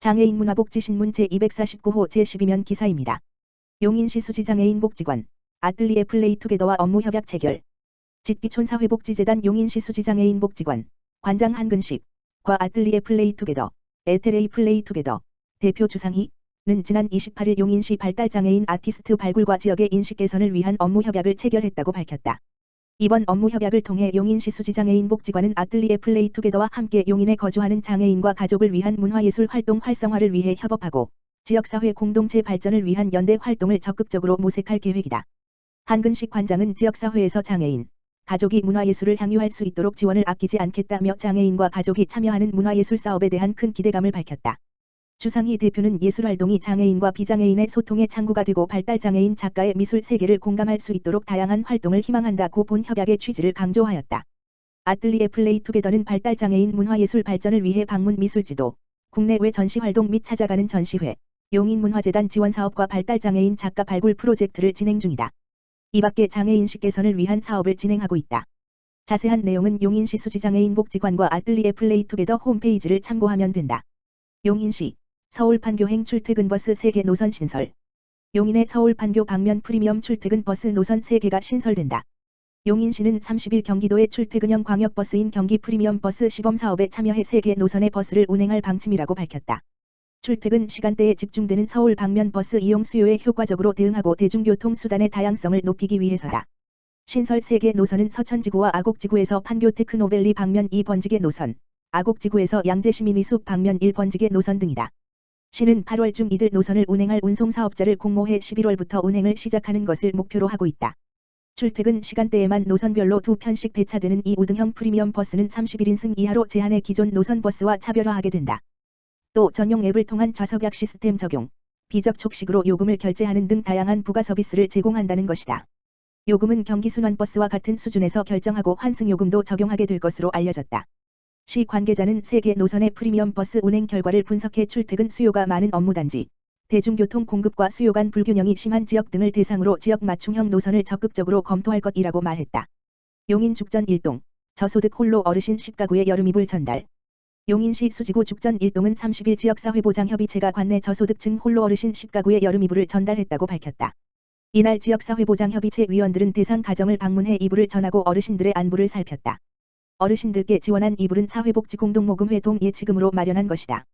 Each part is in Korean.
장애인 문화복지신문 제249호 제12면 기사입니다. 용인시 수지장애인 복지관, 아뜰리에 플레이투게더와 업무 협약 체결. 짓기촌사회복지재단 용인시 수지장애인 복지관, 관장 한근식, 과 아뜰리에 플레이투게더, 에테레이 플레이투게더, 대표 주상희는 지난 28일 용인시 발달장애인 아티스트 발굴과 지역의 인식 개선을 위한 업무 협약을 체결했다고 밝혔다. 이번 업무 협약을 통해 용인시 수지장애인 복지관은 아뜰리에 플레이투게더와 함께 용인에 거주하는 장애인과 가족을 위한 문화예술 활동 활성화를 위해 협업하고 지역사회 공동체 발전을 위한 연대 활동을 적극적으로 모색할 계획이다. 한근식 관장은 지역사회에서 장애인, 가족이 문화예술을 향유할 수 있도록 지원을 아끼지 않겠다며 장애인과 가족이 참여하는 문화예술 사업에 대한 큰 기대감을 밝혔다. 주상희 대표는 예술활동이 장애인과 비장애인의 소통의 창구가 되고 발달장애인 작가의 미술 세계를 공감할 수 있도록 다양한 활동을 희망한다고 본 협약의 취지를 강조하였다. 아뜰리에 플레이투게더는 발달장애인 문화예술 발전을 위해 방문 미술지도, 국내외 전시활동 및 찾아가는 전시회, 용인문화재단 지원사업과 발달장애인 작가 발굴 프로젝트를 진행 중이다. 이밖에 장애인식 개선을 위한 사업을 진행하고 있다. 자세한 내용은 용인시 수지장애인 복지관과 아뜰리에 플레이투게더 홈페이지를 참고하면 된다. 용인시 서울 판교행 출퇴근 버스 3개 노선 신설. 용인의 서울 판교 방면 프리미엄 출퇴근 버스 노선 3개가 신설된다. 용인시는 30일 경기도의 출퇴근형 광역버스인 경기 프리미엄 버스 시범 사업에 참여해 3개 노선의 버스를 운행할 방침이라고 밝혔다. 출퇴근 시간대에 집중되는 서울 방면 버스 이용 수요에 효과적으로 대응하고 대중교통 수단의 다양성을 높이기 위해서다. 신설 3개 노선은 서천지구와 아곡지구에서 판교 테크노밸리 방면 2번지개 노선, 아곡지구에서 양재시민의숲 방면 1번지개 노선 등이다. 시는 8월 중 이들 노선을 운행할 운송사업자를 공모해 11월부터 운행을 시작하는 것을 목표로 하고 있다. 출퇴근 시간대에만 노선별로 2편씩 배차되는 이 우등형 프리미엄 버스는 31인승 이하로 제한해 기존 노선 버스와 차별화하게 된다. 또 전용 앱을 통한 좌석약 시스템 적용, 비접촉식으로 요금을 결제하는 등 다양한 부가 서비스를 제공한다는 것이다. 요금은 경기순환버스와 같은 수준에서 결정하고 환승요금도 적용하게 될 것으로 알려졌다. 시 관계자는 3개 노선의 프리미엄 버스 운행 결과를 분석해 출퇴근 수요가 많은 업무단지, 대중교통 공급과 수요 간 불균형이 심한 지역 등을 대상으로 지역 맞춤형 노선을 적극적으로 검토할 것이라고 말했다. 용인 죽전 1동, 저소득 홀로 어르신 10가구의 여름이불 전달. 용인시 수지구 죽전 1동은 30일 지역사회보장협의체가 관내 저소득층 홀로 어르신 10가구의 여름이불을 전달했다고 밝혔다. 이날 지역사회보장협의체 위원들은 대상 가정을 방문해 이불을 전하고 어르신들의 안부를 살폈다. 어르신들께 지원한 이불은 사회복지공동모금회 동예치금으로 마련한 것이다.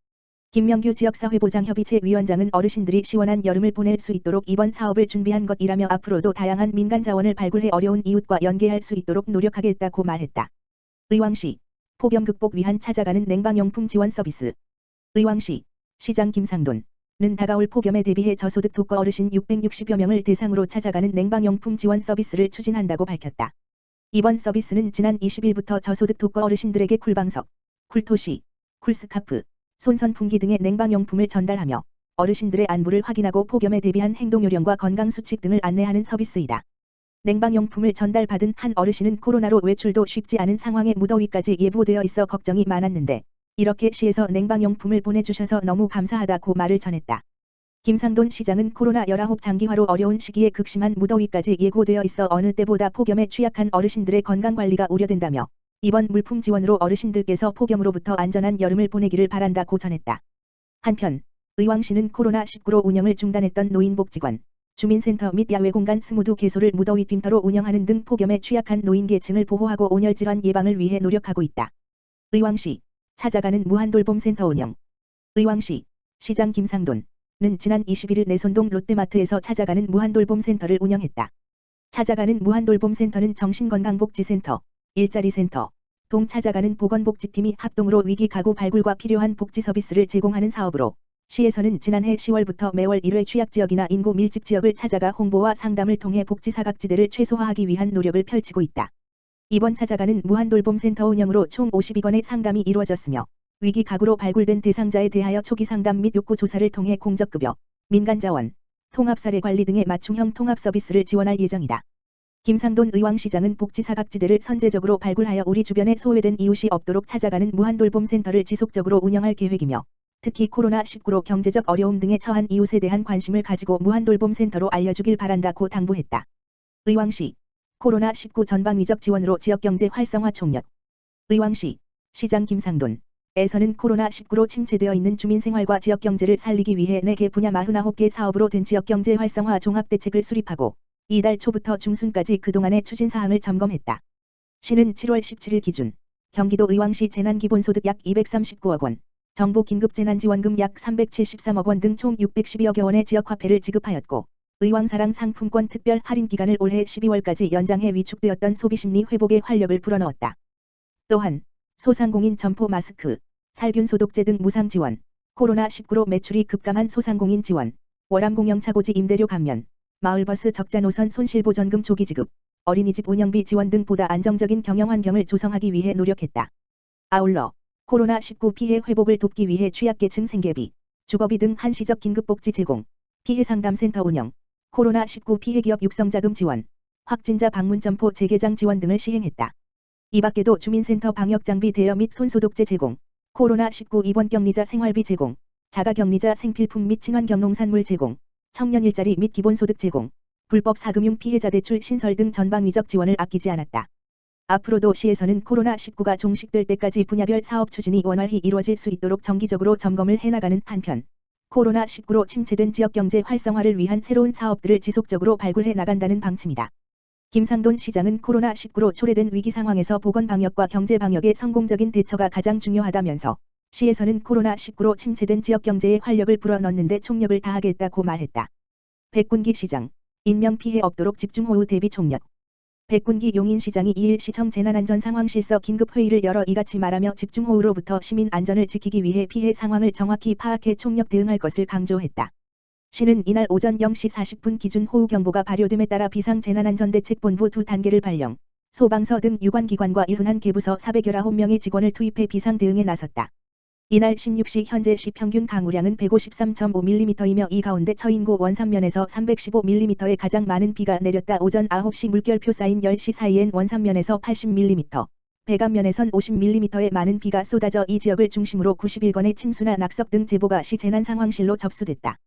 김명규 지역사회보장협의체 위원장은 어르신들이 시원한 여름을 보낼 수 있도록 이번 사업을 준비한 것이라며 앞으로도 다양한 민간 자원을 발굴해 어려운 이웃과 연계할 수 있도록 노력하겠다고 말했다. 의왕시 폭염 극복 위한 찾아가는 냉방용품 지원 서비스. 의왕시 시장 김상돈은 다가올 폭염에 대비해 저소득 독거 어르신 660여 명을 대상으로 찾아가는 냉방용품 지원 서비스를 추진한다고 밝혔다. 이번 서비스는 지난 20일부터 저소득 독거 어르신들에게 쿨방석, 쿨토시, 쿨스카프, 손선풍기 등의 냉방용품을 전달하며 어르신들의 안부를 확인하고 폭염에 대비한 행동요령과 건강수칙 등을 안내하는 서비스이다. 냉방용품을 전달받은 한 어르신은 코로나로 외출도 쉽지 않은 상황에 무더위까지 예보되어 있어 걱정이 많았는데 이렇게 시에서 냉방용품을 보내주셔서 너무 감사하다고 말을 전했다. 김상돈 시장은 코로나19 장기화로 어려운 시기에 극심한 무더위까지 예고되어 있어 어느 때보다 폭염에 취약한 어르신들의 건강관리가 우려된다며 이번 물품 지원으로 어르신들께서 폭염으로부터 안전한 여름을 보내기를 바란다고 전했다. 한편 의왕시는 코로나19로 운영을 중단했던 노인복지관, 주민센터 및 야외공간 22개소를 무더위 쉼터로 운영하는 등 폭염에 취약한 노인계층을 보호하고 온열질환 예방을 위해 노력하고 있다. 의왕시 찾아가는 무한돌봄센터 운영. 의왕시 시장 김상돈은 지난 21일 내손동 롯데마트에서 찾아가는 무한돌봄센터를 운영했다. 찾아가는 무한돌봄센터는 정신건강복지센터, 일자리센터, 동 찾아가는 보건복지팀이 합동으로 위기 가구 발굴과 필요한 복지 서비스를 제공하는 사업으로 시에서는 지난해 10월부터 매월 1회 취약지역이나 인구 밀집 지역을 찾아가 홍보와 상담을 통해 복지 사각지대를 최소화하기 위한 노력을 펼치고 있다. 이번 찾아가는 무한돌봄센터 운영으로 총 52건의 상담이 이루어졌으며 위기 가구로 발굴된 대상자에 대하여 초기 상담 및 욕구 조사를 통해 공적급여, 민간자원, 통합사례관리 등의 맞춤형 통합 서비스를 지원할 예정이다. 김상돈 의왕시장은 복지 사각지대를 선제적으로 발굴하여 우리 주변에 소외된 이웃이 없도록 찾아가는 무한돌봄센터를 지속적으로 운영할 계획이며 특히 코로나19로 경제적 어려움 등에 처한 이웃에 대한 관심을 가지고 무한돌봄센터로 알려주길 바란다고 당부했다. 의왕시 코로나19 전방위적 지원으로 지역경제 활성화 총력. 의왕시 시장 김상돈 에서는 코로나19로 침체되어 있는 주민 생활과 지역 경제를 살리기 위해 4개 분야 49개 사업으로 된 지역 경제 활성화 종합대책을 수립하고 이달 초부터 중순까지 그동안의 추진 사항을 점검했다. 시는 7월 17일 기준 경기도 의왕시 재난기본소득 약 239억 원, 정부 긴급재난지원금 약 373억 원 등 총 612억여 원의 지역화폐를 지급하였고 의왕사랑 상품권 특별 할인 기간을 올해 12월까지 연장해 위축되었던 소비심리 회복에 활력을 불어넣었다. 또한 소상공인 점포 마스크, 살균 소독제 등 무상 지원, 코로나19로 매출이 급감한 소상공인 지원, 월암공영차고지 임대료 감면, 마을버스 적자 노선 손실보전금 조기 지급, 어린이집 운영비 지원 등 보다 안정적인 경영 환경을 조성하기 위해 노력했다. 아울러 코로나19 피해 회복을 돕기 위해 취약계층 생계비, 주거비 등 한시적 긴급복지 제공, 피해상담센터 운영, 코로나19 피해기업 육성자금 지원, 확진자 방문 점포 재개장 지원 등을 시행했다. 이 밖에도 주민센터 방역장비 대여 및 손소독제 제공, 코로나19 입원격리자 생활비 제공, 자가격리자 생필품 및 친환경농산물 제공, 청년 일자리 및 기본소득 제공, 불법 사금융 피해자 대출 신설 등 전방위적 지원을 아끼지 않았다. 앞으로도 시에서는 코로나19가 종식될 때까지 분야별 사업 추진이 원활히 이루어질 수 있도록 정기적으로 점검을 해나가는 한편 코로나19로 침체된 지역경제 활성화를 위한 새로운 사업들을 지속적으로 발굴해 나간다는 방침이다. 김상돈 시장은 코로나19로 초래된 위기 상황에서 보건방역과 경제방역의 성공적인 대처가 가장 중요하다면서 시에서는 코로나19로 침체된 지역경제에 활력을 불어넣는 데 총력을 다하겠다고 말했다. 백군기 시장, 인명피해 없도록 집중호우 대비 총력. 백군기 용인시장이 2일 시청 재난안전상황실서 긴급회의를 열어 이같이 말하며 집중호우로부터 시민 안전을 지키기 위해 피해 상황을 정확히 파악해 총력 대응할 것을 강조했다. 시는 이날 오전 0시 40분 기준 호우경보가 발효됨에 따라 비상재난안전대책본부 2단계를 발령, 소방서 등 유관기관과 일흔한 개부서 419명의 직원을 투입해 비상대응에 나섰다. 이날 16시 현재 시 평균 강우량은 153.5mm이며 이 가운데 처인고 원산면에서 315mm의 가장 많은 비가 내렸다. 오전 9시 물결표 쌓인 10시 사이엔 원산면에서 80mm, 백암면에선 50mm의 많은 비가 쏟아져 이 지역을 중심으로 91건의 침수나 낙석 등 제보가 시 재난상황실로 접수됐다.